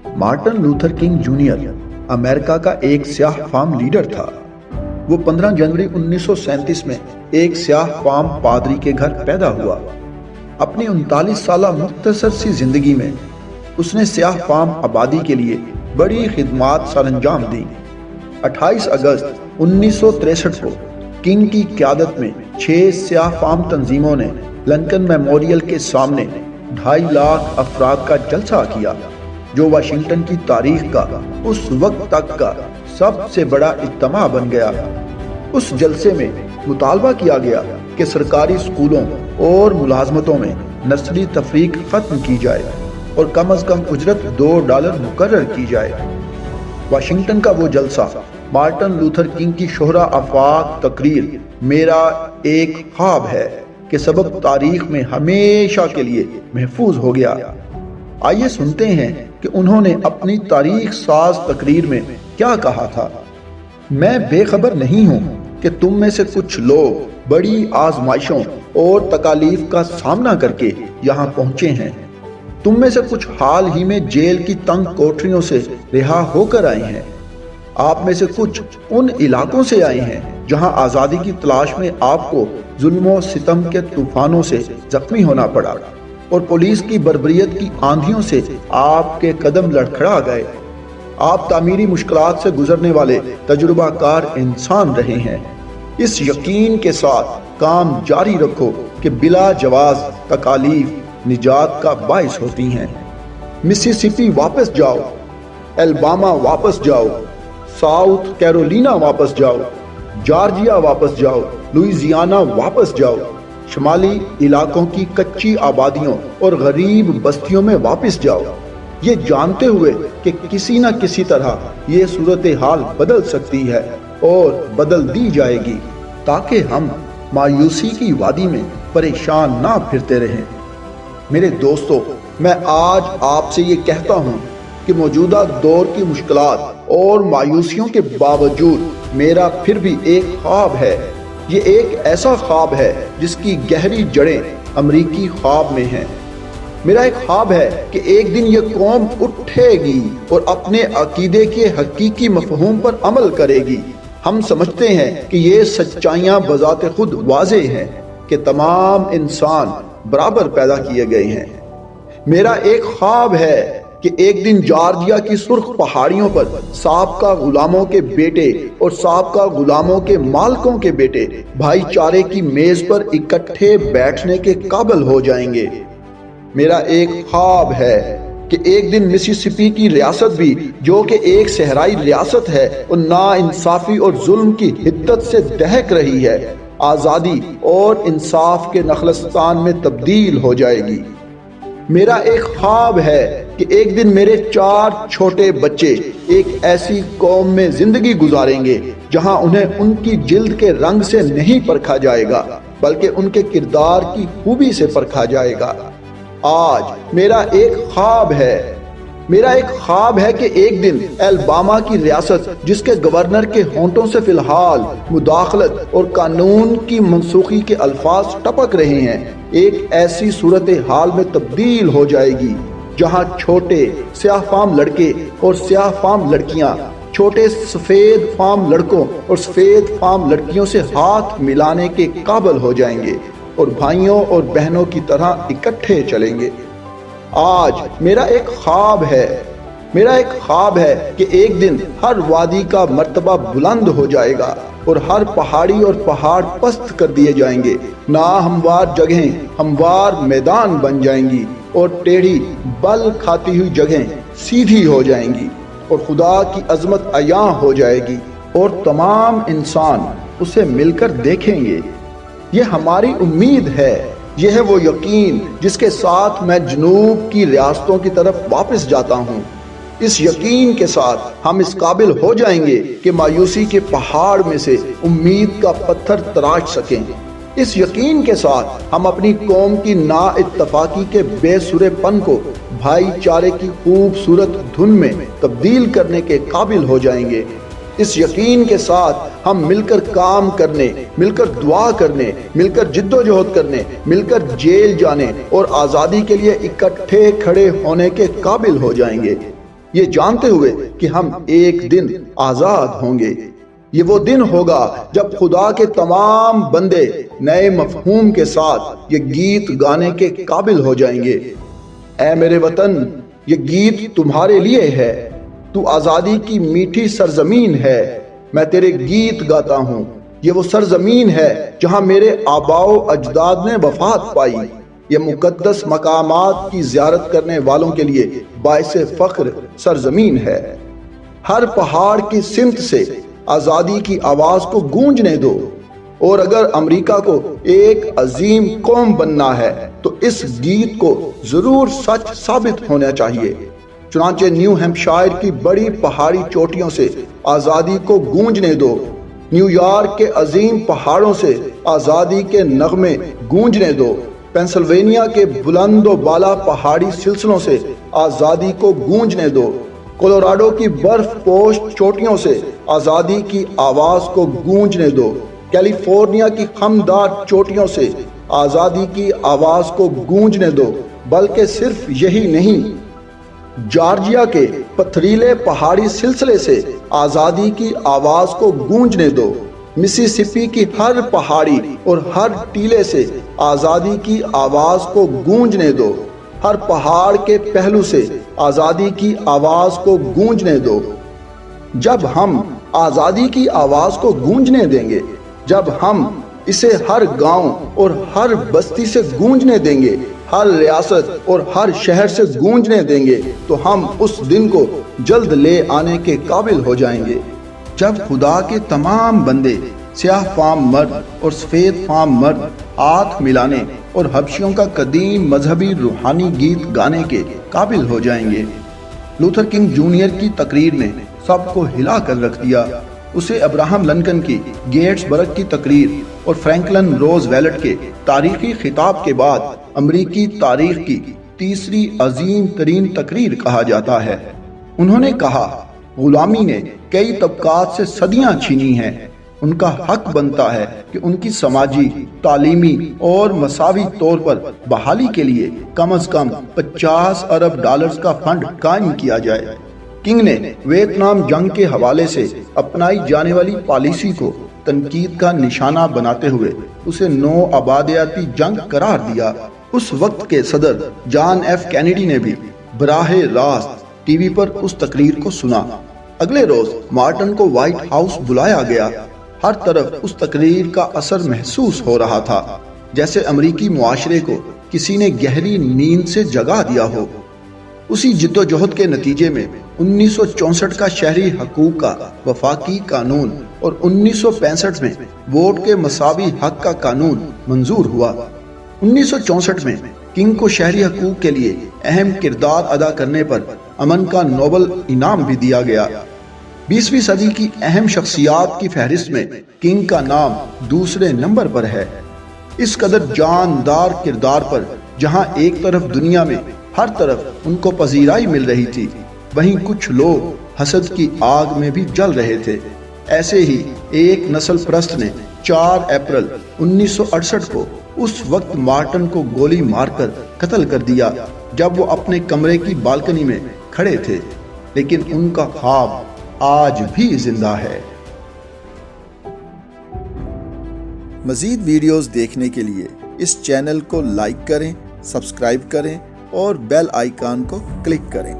Martin Luther king junior America का एक स्याह फार्म लीडर था। वो 15 जनवरी 1937 में एक स्याह फार्म पादरी के घर पैदा हुआ। अपनी 39 साला मुख्तसर सी जिंदगी में उसने स्याह फार्म आबादी के लिए बड़ी खिदमात सरअंजाम दी। 28 अगस्त 1963 को किंग की क़यादत में 6 स्याह फार्म तंजीमों ने लिंकन मेमोरियल के सामने 2.5 लाख अफराद का जलसा किया, जो वाशिंगटन की तारीख का उस वक्त तक का सबसे बड़ा इज्तिमा बन गया। उस जलसे में मुतालबा किया गया कि सरकारी स्कूलों और मुलाजमतों में नस्ली तफरीक खत्म की जाए और कम अज कम उजरत $2 मुकर्रर की जाए। वाशिंगटन का वो जलसा मार्टिन लूथर किंग की शोहरा आफाक तकरीर मेरा एक ख्वाब है के सबब तारीख में हमेशा के लिए महफूज हो गया। आइए सुनते हैं कि उन्होंने अपनी तारीख साज तकरीर में क्या कहा था। मैं बेखबर नहीं हूँ कि तुम में से कुछ लोग बड़ी आजमाइशों और तकालीफ का सामना करके यहाँ पहुँचे हैं। तुम में से कुछ हाल ही में जेल की तंग कोठरियों से रिहा होकर आए हैं। आप में से कुछ उन इलाकों से आए हैं जहाँ आज़ादी की तलाश में आपको जुल्म सितम के तूफानों से जख्मी होना पड़ा और पुलिस की बर्बरियत की आंधियों से आपके कदम लड़खड़ा गए। आप तामीरी मुश्किलात से गुजरने वाले तजुर्बाकार इंसान रहे हैं। इस यकीन के साथ काम जारी रखो कि बिला जवाज तकालीफ निजात का बाइस होती हैं। मिसिसिपी वापस जाओ, एलबामा वापस जाओ, साउथ कैरोलिना वापस जाओ, जॉर्जिया वापस जाओ, लुइजियाना वापस जाओ, शुमाली इलाकों की कच्ची आबादियों और गरीब बस्तियों में वापस जाओ, ये जानते हुए कि किसी न किसी तरह ये सूरत हाल बदल सकती है और बदल दी जाएगी, ताकि हम मायूसी की वादी में परेशान ना फिरते रहें। मेरे दोस्तों, मैं आज आपसे ये कहता हूँ कि मौजूदा दौर की मुश्किलात और मायूसियों के बावजूद मेरा फिर भी एक ख्वाब है। ये एक ऐसा ख्वाब है जिसकी गहरी जड़ें अमरीकी ख्वाब में हैं। मेरा एक ख्वाब है कि एक दिन ये कौम उठेगी और अपने अकीदे के हकीकी मफहूम पर अमल करेगी। हम समझते हैं कि ये सच्चाइयाँ बज़ाते खुद वाज़े हैं कि तमाम इंसान बराबर पैदा किए गए हैं। मेरा एक ख्वाब है कि एक दिन जॉर्जिया की सुर्ख पहाड़ियों पर साबका गुलामों के बेटे और साबका गुलामों के मालकों के बेटे भाईचारे की मेज पर इकट्ठे बैठने के काबिल हो जाएंगे। मेरा एक ख्वाब है कि एक दिन मिसिसिपी की रियासत भी, जो कि एक सहराई रियासत है और नाइंसाफी और जुल्म की हिद्दत से दहक रही है, आज़ादी और इंसाफ के नखलस्तान में तब्दील हो जाएगी। मेरा एक ख्वाब है कि एक दिन मेरे 4 छोटे बच्चे एक ऐसी कौम में जिंदगी गुजारेंगे जहां उन्हें उनकी जिल्द के रंग से नहीं परखा जाएगा, बल्कि उनके किरदार की खूबी से परखा जाएगा। आज मेरा एक ख्वाब है कि एक दिन एलबामा की रियासत, जिसके गवर्नर के होंठों से फिलहाल मुदाखलत और कानून की मनसूखी के अल्फाज टपक रहे हैं, एक ऐसी सूरत हाल में तब्दील हो जाएगी जहां छोटे स्याह फार्म लड़के और स्याह फार्म लड़कियां छोटे सफेद फार्म लड़कों और सफेद फार्म लड़कियों से हाथ मिलाने के काबिल हो जाएंगे और भाइयों और बहनों की तरह इकट्ठे चलेंगे। आज मेरा एक ख्वाब है कि एक दिन हर वादी का मर्तबा बुलंद हो जाएगा और हर पहाड़ी और पहाड़ पस्त कर दिए जाएंगे। ना हमवार जगहें हमवार मैदान बन जाएंगी और टेढ़ी बल खाती हुई जगहें सीधी हो जाएंगी और खुदा की अजमत अयां हो जाएगी और तमाम इंसान उसे मिलकर देखेंगे। ये हमारी उम्मीद है। यह है वो यकीन जिसके साथ मैं जनूब की रियासतों की तरफ वापस जाता हूँ। इस यकीन के साथ हम इस काबिल हो जाएंगे कि मायूसी के पहाड़ में से उम्मीद का पत्थर तराश सकें। इस यकीन के साथ हम अपनी कौम की नाइत्तफाकी के बेसुरेपन को भाईचारे की खूबसूरत धुन में तब्दील करने के काबिल हो जाएंगे। इस यकीन के साथ हम मिलकर काम करने, मिलकर दुआ करने, मिलकर जिद्दोजहद करने, मिलकर जेल जाने और आज़ादी के लिए इकट्ठे खड़े होने के काबिल हो जाएंगे। یہ جانتے ہوئے کہ ہم ایک دن آزاد ہوں گے۔ یہ وہ دن ہوگا جب خدا کے تمام بندے نئے مفہوم کے ساتھ یہ گیت گانے کے قابل ہو جائیں گے۔ اے میرے وطن، یہ گیت تمہارے لیے ہے۔ تو آزادی کی میٹھی سرزمین ہے، میں تیرے گیت گاتا ہوں۔ یہ وہ سرزمین ہے جہاں میرے آباء و اجداد نے وفات پائی۔ یہ مقدس مقامات کی زیارت کرنے والوں کے لیے باعث فخر سرزمین ہے۔ ہر پہاڑ کی سمت سے آزادی کی آواز کو گونجنے دو، اور اگر امریکہ کو ایک عظیم قوم بننا ہے تو اس گیت کو ضرور سچ ثابت ہونا چاہیے۔ چنانچہ نیو ہیمپشائر کی بڑی پہاڑی چوٹیوں سے آزادی کو گونجنے دو، نیو یارک کے عظیم پہاڑوں سے آزادی کے نغمے گونجنے دو، پینسلوینیا کے بلند و بالا پہاڑی سلسلوں سے آزادی کو گونجنے دو، کولوراڈو کی برف پوش چوٹیوں سے آزادی کی آواز کو گونجنے دو، کیلیفورنیا کی خمدار چوٹیوں سے آزادی کی آواز کو گونجنے دو۔ بلکہ صرف یہی نہیں، جارجیا کے پتھریلے پہاڑی سلسلے سے آزادی کی آواز کو گونجنے دو، مسیسپی کی ہر پہاڑی اور ہر ٹیلے سے آزادی کی آواز کو گونجنے دو، ہر پہاڑ کے پہلو سے آزادی کی آواز کو گونجنے دو۔ جب ہم آزادی کی آواز کو گونجنے دیں گے، جب ہم اسے ہر گاؤں اور ہر بستی سے گونجنے دیں گے، ہر ریاست اور ہر شہر سے گونجنے دیں گے، تو ہم اس دن کو جلد لے آنے کے قابل ہو جائیں گے جب خدا کے تمام بندے سیاہ فام مرد اور سفید فام مرد ہاتھ ملانے اور حبشیوں کا قدیم مذہبی روحانی گیت گانے کے قابل ہو جائیں گے۔ لوتھر کنگ جونیئر کی تقریر نے سب کو ہلا کر رکھ دیا۔ اسے ابراہم لنکن کی گیٹس برگ کی تقریر اور فرینکلن روز ویلٹ کے تاریخی خطاب کے بعد امریکی تاریخ کی تیسری عظیم ترین تقریر کہا جاتا ہے۔ انہوں نے کہا، غلامی نے کئی طبقات سے صدیاں چھینی ہیں، ان کا حق بنتا ہے کہ ان کی سماجی، تعلیمی اور مساوی طور پر بحالی کے لیے کم از کم $50 ارب کا فنڈ قائم کیا جائے۔ کنگ نے ویتنام جنگ کے حوالے سے اپنائی جانے والی پالیسی کو تنقید کا نشانہ بناتے ہوئے اسے نو آبادیاتی جنگ قرار دیا۔ اس وقت کے صدر جان ایف کینیڈی نے بھی براہ راست ٹی وی پر اس تقریر کو سنا۔ اگلے روز مارٹن کو وائٹ ہاؤس بلایا گیا۔ ہر طرف اس تقریر کا اثر محسوس ہو رہا تھا، جیسے امریکی معاشرے کو کسی نے گہری نیند سے جگا دیا ہو۔ اسی جد و جہد کے نتیجے میں 1964 کا شہری حقوق کا وفاقی قانون اور 1965 میں ووٹ کے مساوی حق کا قانون منظور ہوا۔ 1964 میں کنگ کو شہری حقوق کے لیے اہم کردار ادا کرنے پر امن کا نوبل انعام بھی دیا گیا۔ 20ویں صدی کی اہم شخصیات کی فہرست میں کنگ کا نام دوسرے نمبر پر ہے۔ اس قدر جاندار کردار پر جہاں ایک طرف دنیا میں ہر طرف ان کو پذیرائی مل رہی تھی، وہیں کچھ لوگ حسد کی آگ میں بھی جل رہے تھے۔ ایسے ہی ایک نسل پرست نے 4 اپریل 1968 کو اس وقت مارٹن کو گولی مار کر قتل کر دیا جب وہ اپنے کمرے کی بالکنی میں کھڑے تھے، لیکن ان کا خواب آج بھی زندہ ہے۔ مزید ویڈیوز دیکھنے کے لیے اس چینل کو لائک کریں، سبسکرائب کریں اور بیل آئیکن کو کلک کریں۔